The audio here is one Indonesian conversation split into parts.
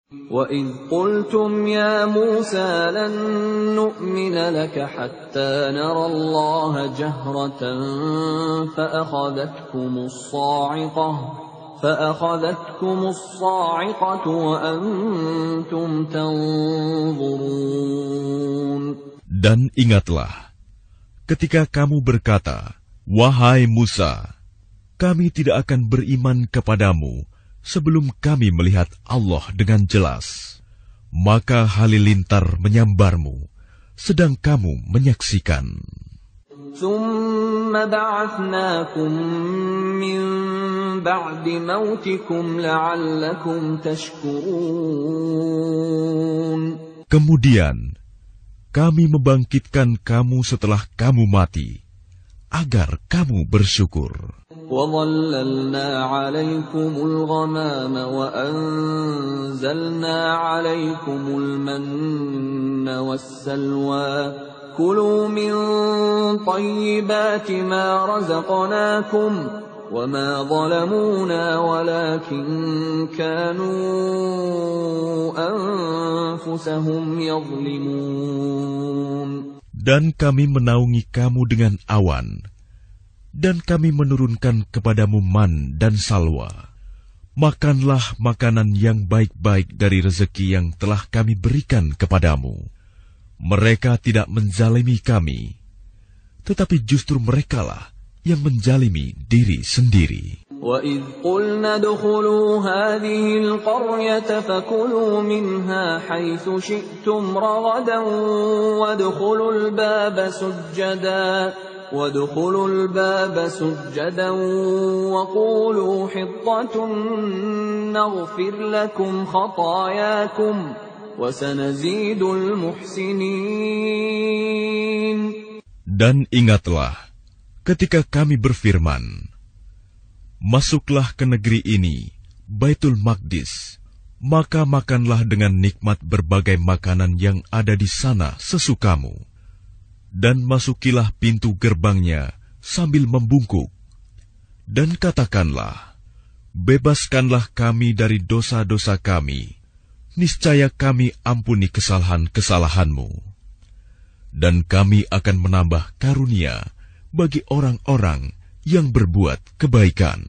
وَإِذْ قُلْتُمْ يَا مُوسَى لَن نُّؤْمِنَ لَكَ حَتَّىٰ نَرَى اللَّهَ جَهْرَةً فَأَخَذَتْكُمُ الصَّاعِقَةُ وَأَنتُمْ تَنظُرُونَ. Dan ingatlah, ketika kamu berkata, "Wahai Musa, kami tidak akan beriman kepadamu sebelum kami melihat Allah dengan jelas." Maka halilintar menyambarmu, sedang kamu menyaksikan. ثُمَّ بَعَثْنَاكُم مِّن بَعْدِ مَوْتِكُمْ لَعَلَّكُمْ تَشْكُرُونَ. Kemudian kami membangkitkan kamu setelah kamu mati, agar kamu bersyukur. وَظَلَّلْنَا عَلَيْكُمُ الْغَمَامَ وَأَنزَلْنَا عَلَيْكُمُ الْمَنَّ وَالسَّلْوَىٰ كُلُوا مِن طَيِّبَاتِ مَا رَزَقْنَاكُمْ وَمَا ظَلَمُونَا وَلَٰكِن كَانُوا أَنفُسَهُمْ يَظْلِمُونَ. Dan kami menaungi kamu dengan awan, dan kami menurunkan kepadamu man dan salwa. Makanlah makanan yang baik-baik dari rezeki yang telah kami berikan kepadamu. Mereka tidak menzalimi kami, tetapi justru merekalah yang menzalimi diri sendiri. وَإِذْ قُلْنَا ادْخُلُوا هَٰذِهِ الْقَرْيَةَ فَكُلُوا مِنْهَا حَيْثُ شِئْتُمْ رَغَدًا وَادْخُلُوا الْبَابَ سُجَّدًا وَقُولُوا حِطَّةٌ نَّغْفِرْ لَكُمْ خَطَايَاكُمْ وَسَنَزِيدُ الْمُحْسِنِينَ. Dan ingatlah ketika kami berfirman, "Masuklah ke negeri ini, Baitul Maqdis, maka makanlah dengan nikmat berbagai makanan yang ada di sana sesukamu. Dan masukilah pintu gerbangnya sambil membungkuk. Dan katakanlah, bebaskanlah kami dari dosa-dosa kami. Niscaya kami ampuni kesalahan-kesalahanmu. Dan kami akan menambah karunia bagi orang-orang yang berbuat kebaikan."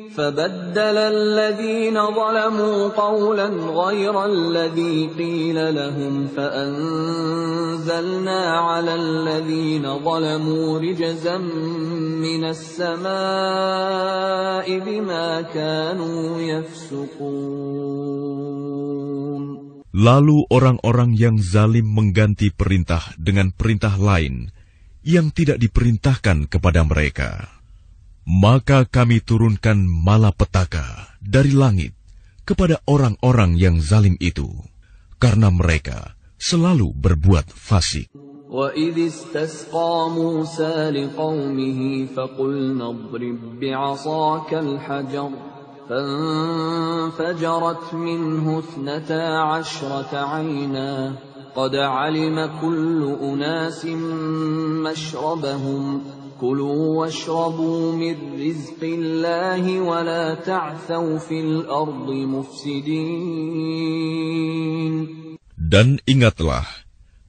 فَبَدَّلَ الَّذِينَ ظَلَمُوا قَوْلًا غَيْرَ الَّذِي قِيلَ لَهُمْ فَأَنزَلْنَا عَلَى الَّذِينَ ظَلَمُوا رِجْزًا مِّنَ السَّمَاءِ بِمَا كَانُوا يَفْسُقُونَ. Lalu orang-orang yang zalim mengganti perintah dengan perintah lain yang tidak diperintahkan kepada mereka. Maka kami turunkan malapetaka dari langit kepada orang-orang yang zalim itu, karena mereka selalu berbuat fasik. وَإِذِ اسْتَسْقَىٰ مُوسَىٰ لِقَوْمِهِ فَقُلْنَا اضْرِب بِّعَصَاكَ الْحَجَرَ فَانفَجَرَتْ مِنْهُ 12 عَيْنًا قَدْ عَلِمَ كُلُّ أُنَاسٍ مَّشْرَبَهُمْ كُلُوا وَاشْرَبُوا مِن رِّزْقِ اللَّهِ وَلَا تَعْثَوْا فِي الْأَرْضِ مُفْسِدِينَ. Dan ingatlah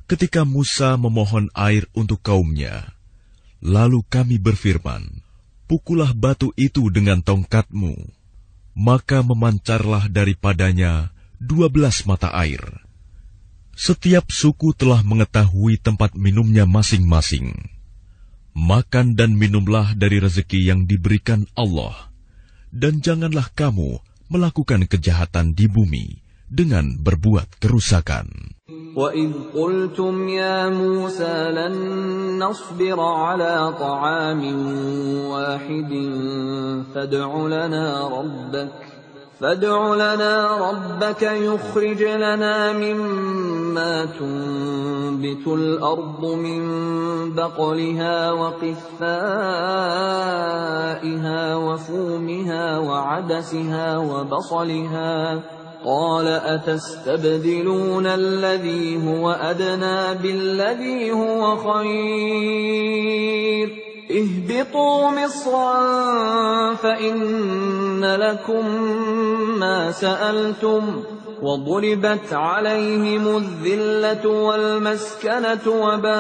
ketika Musa memohon air untuk kaumnya, lalu kami berfirman, "Pukullah batu itu dengan tongkatmu," maka memancarlah daripadanya 12 mata air. Setiap suku telah mengetahui tempat minumnya masing-masing. Makan dan minumlah dari rezeki yang diberikan Allah, dan janganlah kamu melakukan kejahatan di bumi dengan berbuat kerusakan. وَإِذْ قُلْتُمْ يَا مُوسَىٰ لَن نَّصْبِرَ عَلَىٰ طَعَامٍ وَاحِدٍ فَادْعُ لَنَا رَبَّكَ يُخْرِجْ لَنَا مِمَّا تُنبِتُ الْأَرْضُ مِن بَقْلِهَا وَقِثَّائِهَا وَفُومِهَا وَعَدَسِهَا وَبَصَلِهَا قَالَ أَتَسْتَبْدِلُونَ الَّذِي هُوَ أَدْنَىٰ بِالَّذِي هُوَ خَيْرٌ اهْبِطُوا مِصْرًا فَإِنَّ لَكُم مَّا سَأَلْتُمْ وضربت عليهم الذلة والمسكنة وباءوا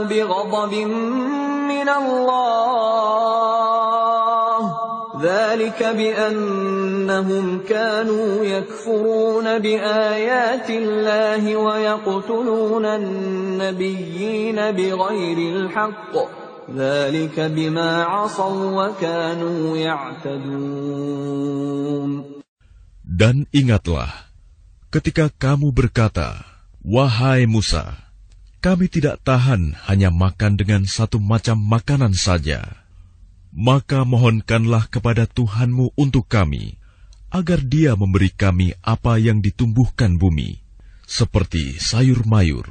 بغضب من الله ذلك بأنهم كانوا يكفرون بآيات الله ويقتلون النبيين بغير الحق ذلك بما عصوا وكانوا يعتدون. Dan ingatlah, ketika kamu berkata, "Wahai Musa, kami tidak tahan hanya makan dengan satu macam makanan saja. Maka mohonkanlah kepada Tuhanmu untuk kami, agar Dia memberi kami apa yang ditumbuhkan bumi, seperti sayur mayur,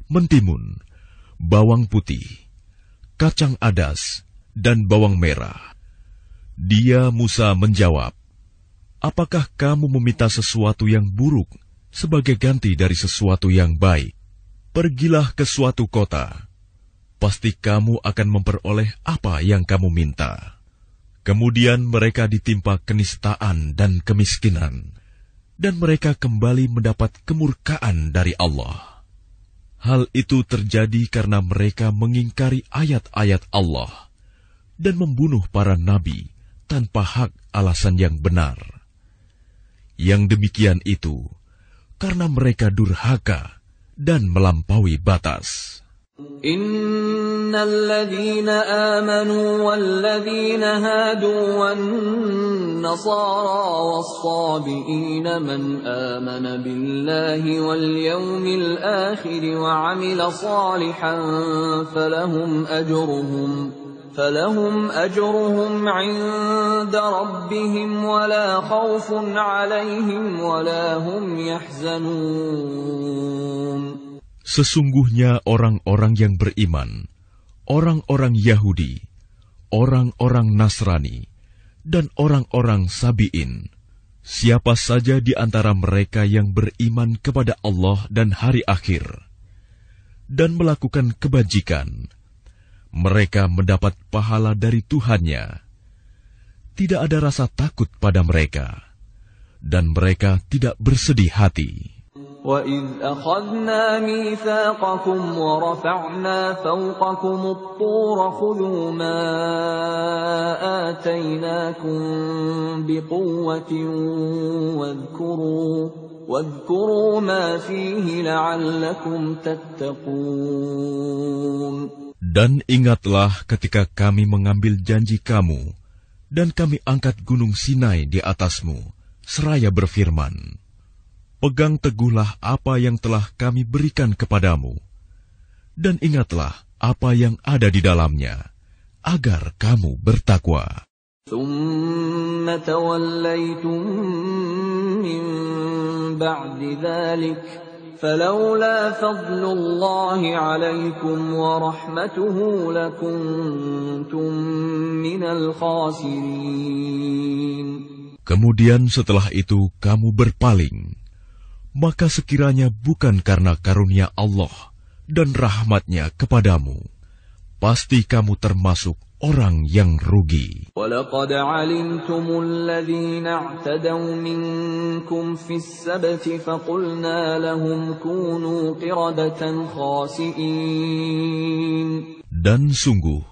mentimun, bawang putih, kacang adas, dan bawang merah." Dia Musa menjawab, "Apakah kamu meminta sesuatu yang buruk sebagai ganti dari sesuatu yang baik? Pergilah ke suatu kota. Pasti kamu akan memperoleh apa yang kamu minta." Kemudian mereka ditimpa kenistaan dan kemiskinan, dan mereka kembali mendapat kemurkaan dari Allah. Hal itu terjadi karena mereka mengingkari ayat-ayat Allah dan membunuh para nabi tanpa hak alasan yang benar. Yang demikian itu karena mereka durhaka dan melampaui batas. Innal ladzina amanu wal ladzina hadu wan nasara was sabiina man amana billahi wal yawmil akhir wa 'amila salihan فلهم أجرهم عند ربهم ولا خوف عليهم ولا هم يحزنون. Sesungguhnya orang-orang yang beriman, orang-orang Yahudi, orang-orang Nasrani, dan orang-orang Sabi'in, siapa saja di antara mereka yang beriman kepada Allah dan hari akhir, dan melakukan kebajikan, mereka mendapat pahala dari Tuhannya. Tidak ada rasa takut pada mereka, dan mereka tidak bersedih hati. وَإِذْ أَخَذْنَا مِيثَاقَكُمْ وَرَفَعْنَا فَوْقَكُمُ الطُّورَ خُذُوا مَا آتَيْنَاكُمْ بِقُوَّةٍ وَاذْكُرُوا مَا فِيهِ لَعَلَّكُمْ تَتَّقُونَ. Dan ingatlah ketika kami mengambil janji kamu, dan kami angkat gunung Sinai di atasmu, seraya berfirman, "Pegang teguhlah apa yang telah kami berikan kepadamu, dan ingatlah apa yang ada di dalamnya, agar kamu bertakwa." ثُمَّ تَوَلَّيْتُم مِّن بَعْدِ ذَلِكَ فَلَوْلَا فَضْلُ اللَّهِ عَلَيْكُمْ وَرَحْمَتُهُ لَكُنتُم مِّنَ الْخَاسِرِينَ. Kemudian setelah itu kamu berpaling, maka sekiranya bukan karena karunia Allah dan rahmat-Nya kepadamu, pasti kamu termasuk orang yang rugi. وَلَقَدْ عَلِمْتُمُ الَّذِينَ اعْتَدَوْا مِنكُمْ فِي السَّبْتِ فَقُلْنَا لَهُمْ كُونُوا قِرَدَةً خَاسِئِينَ. Dan sungguh,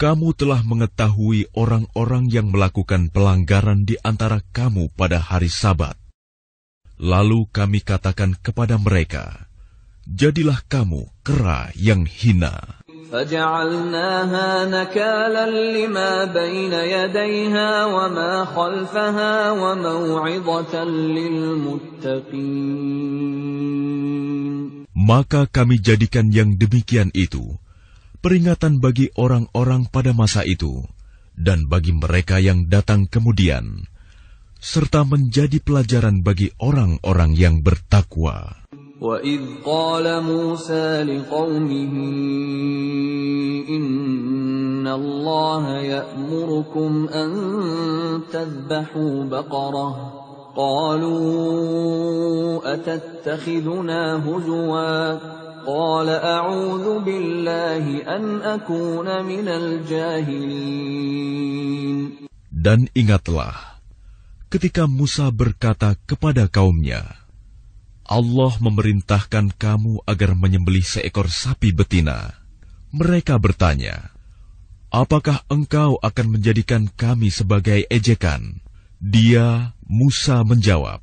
kamu telah mengetahui orang-orang yang melakukan pelanggaran di antara kamu pada hari Sabat. Lalu kami katakan kepada mereka, jadilah kamu kera yang hina. فَجَعَلْنَاهَا نَكَالًا لِمَا بَيْنَ يَدَيْهَا وَمَا خَلْفَهَا وَمَوْعِظَةً لِلْمُتَّقِينَ. Maka kami jadikan yang demikian itu peringatan bagi orang-orang pada masa itu dan bagi mereka yang datang kemudian, serta menjadi pelajaran bagi orang-orang yang bertakwa. وَإِذْ قَالَ مُوسَى لِقَوْمِهِ إِنَّ اللَّهَ يَأْمُرُكُمْ أَن تَذْبَحُوا بَقَرَةً قَالُوا أَتَتَّخِذُنَا هُزُوًا قَالَ أَعُوذُ بِاللَّهِ أَنْ أَكُونَ مِنَ الْجَاهِلِينَ. Dan ingatlah, ketika Musa berkata kepada kaumnya, Allah memerintahkan kamu agar menyembelih seekor sapi betina. Mereka bertanya, apakah engkau akan menjadikan kami sebagai ejekan? Dia, Musa, menjawab,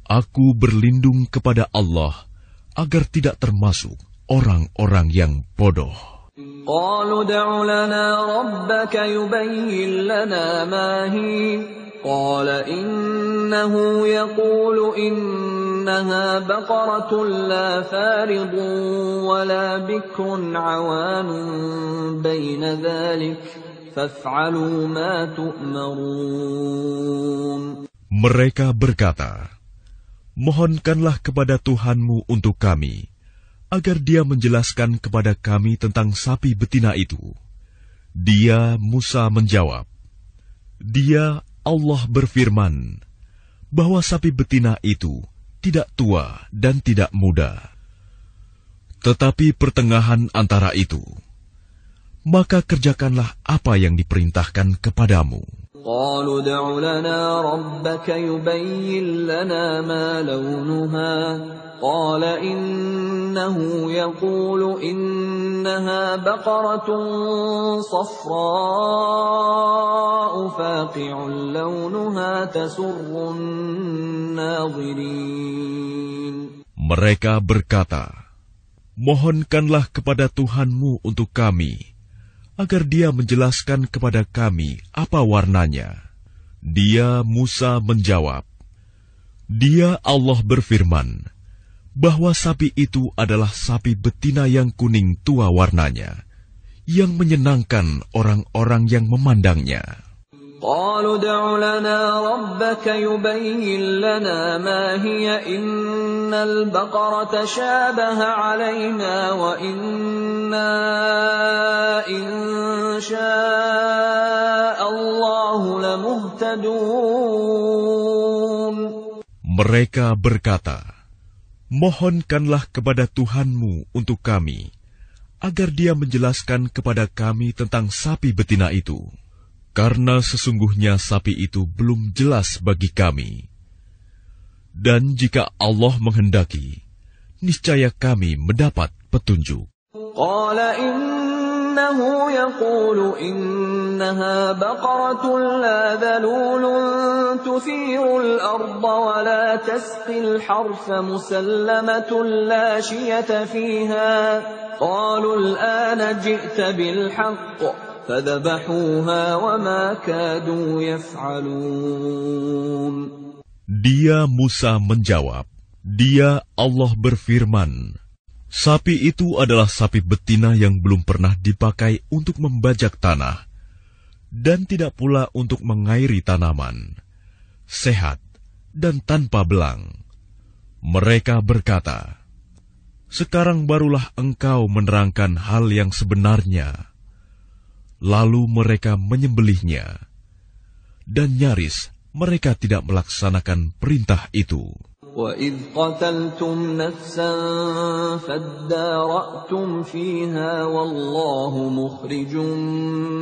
aku berlindung kepada Allah agar tidak termasuk orang-orang yang bodoh. قالوا ادع لنا ربك يبين لنا ما هي قال إنه يقول إنها بقرة لا فارض ولا بكر عوان بين ذلك فافعلوا ما تؤمرون. Mereka berkata, mohonkanlah kepada Tuhanmu untuk kami, agar dia menjelaskan kepada kami tentang sapi betina itu. Dia, Musa, menjawab, dia, Allah berfirman, bahwa sapi betina itu tidak tua dan tidak muda, tetapi pertengahan antara itu. Maka kerjakanlah apa yang diperintahkan kepadamu. قالوا ادع لنا ربك يبين لنا ما لونها قال إنه يقول إنها بقرة صفراء فاقع لونها تسر الناظرين. Mereka berkata, mohonkanlah kepada Tuhanmu untuk kami, agar dia menjelaskan kepada kami apa warnanya. Dia, Musa, menjawab, dia, Allah berfirman, bahwa sapi itu adalah sapi betina yang kuning tua warnanya, yang menyenangkan orang-orang yang memandangnya. قالوا ادع لنا ربك يبين لنا ما هي إن البقرة شابه علينا وإنا إن شاء الله لمهتدون. Mereka berkata, mohonkanlah kepada Tuhanmu untuk kami, agar dia menjelaskan kepada kami tentang sapi betina itu. Karena sesungguhnya sapi itu belum jelas bagi kami. Dan jika Allah menghendaki, niscaya kami mendapat petunjuk. قال إنه يقول إنها بقرة لا ذلول تثير الأرض ولا تسقي الحرث مسلمة لا شية فيها قالوا الآن جئت بالحق فذبحوها وما كادوا يفعلون. Dia, Musa, menjawab, dia, Allah berfirman, sapi itu adalah sapi betina yang belum pernah dipakai untuk membajak tanah, dan tidak pula untuk mengairi tanaman, sehat dan tanpa belang. Mereka berkata, sekarang barulah engkau menerangkan hal yang sebenarnya. Lalu mereka menyembelihnya, dan nyaris mereka tidak melaksanakan perintah itu. وَإِذْ قَتَلْتُمْ نَفْسًا فَادَّارَأْتُمْ فِيهَا وَاللَّهُ مُخْرِجٌ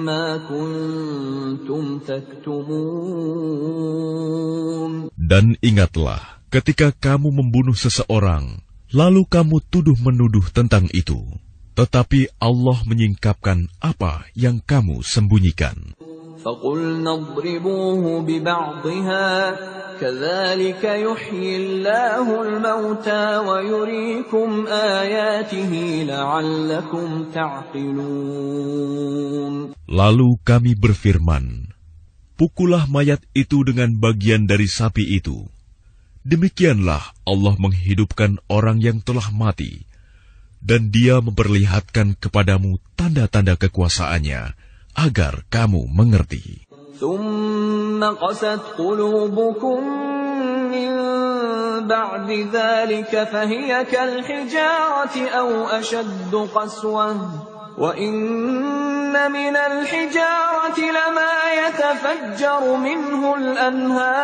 مَا كُنْتُمْ تَكْتُمُونَ. Dan ingatlah ketika kamu membunuh seseorang, lalu kamu tuduh-menuduh tentang itu. Tetapi Allah menyingkapkan apa yang kamu sembunyikan. فَقُلْنَا اضْرِبُوهُ بِبَعْضِهَا كَذَلِكَ يُحْيِي اللَّهُ الْمَوْتَى وَيُرِيكُمْ آيَاتِهِ لَعَلَّكُمْ تَعْقِلُونَ. Lalu kami berfirman, pukullah mayat itu dengan bagian dari sapi itu. Demikianlah Allah menghidupkan orang yang telah mati, dan Dia memperlihatkan kepadamu tanda-tanda kekuasaannya, agar kamu mengerti. ثُمَّ قَسَتْ قُلُوبُكُمْ مِنْ بَعْدِ ذَلِكَ فَهِيَ كَالْحِجَارَةِ أَوْ أَشَدُّ قَسْوَةً وَإِنَّ مِنَ الْحِجَارَةِ لَمَا يَتَفَجَّرُ مِنْهُ الْأَنْهَارُ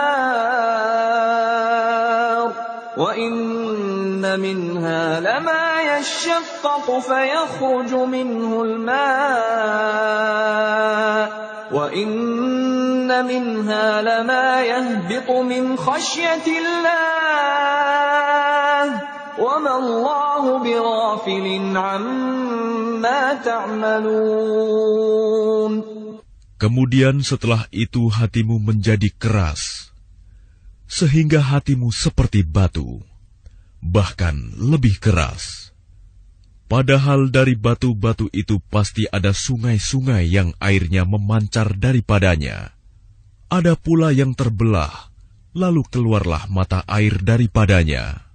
وَإِنَّ مِنْهَا لَمَا يَشَّقَّقُ فَيَخْرُجُ مِنْهُ الْمَاءُ وَإِنَّ منها لما يهبط من خشية الله وما الله بغافل عما تعملون. Kemudian setelah itu hatimu menjadi keras, sehingga hatimu seperti batu, bahkan lebih keras. Padahal dari batu-batu itu pasti ada sungai-sungai yang airnya memancar daripadanya. Ada pula yang terbelah, lalu keluarlah mata air daripadanya.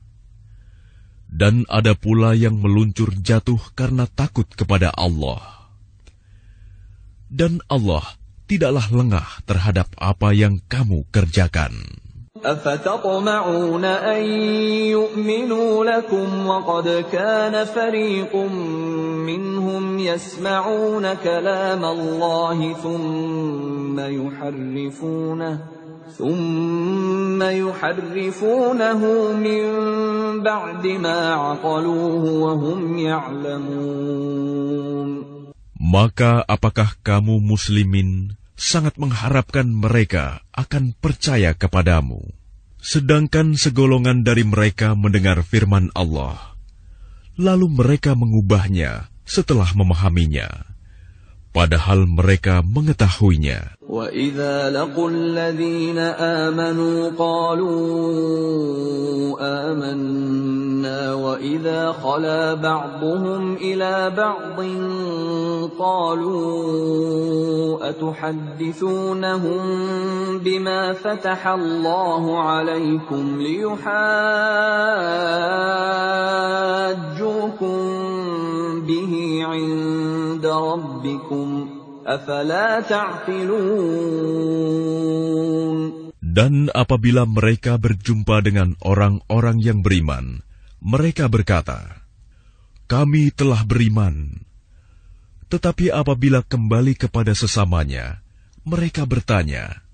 Dan ada pula yang meluncur jatuh karena takut kepada Allah. Dan Allah tidaklah lengah terhadap apa yang kamu kerjakan. أفتطمعون أن يؤمنوا لكم وقد كان فريق منهم يسمعون كلام الله ثم يحرفونه من بعد ما عقلوه وهم يعلمون. Maka apakah kamu muslimin sangat mengharapkan mereka akan percaya kepadamu, sedangkan segolongan dari mereka mendengar firman Allah, lalu mereka mengubahnya setelah memahaminya, padahal mereka mengetahuinya. وَإِذَا لَقُوا الَّذِينَ آمَنُوا قَالُوا آمَنَّا وَإِذَا خَلَا بَعْضُهُمْ إِلَى بَعْضٍ قَالُوا أَتُحَدِّثُونَهُم بِمَا فَتَحَ اللَّهُ عَلَيْكُمْ لِيُحَاجُّوكُم بِهِ عِندَ رَبِّكُمْ أَفَلَا تَعْقِلُونَ. Dan apabila mereka berjumpa dengan orang-orang yang beriman, mereka berkata, "Kami telah beriman." Tetapi apabila kembali kepada sesamanya, mereka bertanya,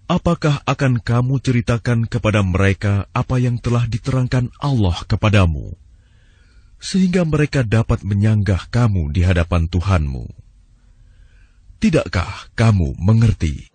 "Apakah akan kamu ceritakan kepada mereka apa yang telah diterangkan Allah kepadamu, sehingga mereka dapat menyanggah kamu di hadapan Tuhanmu? Tidakkah kamu mengerti?"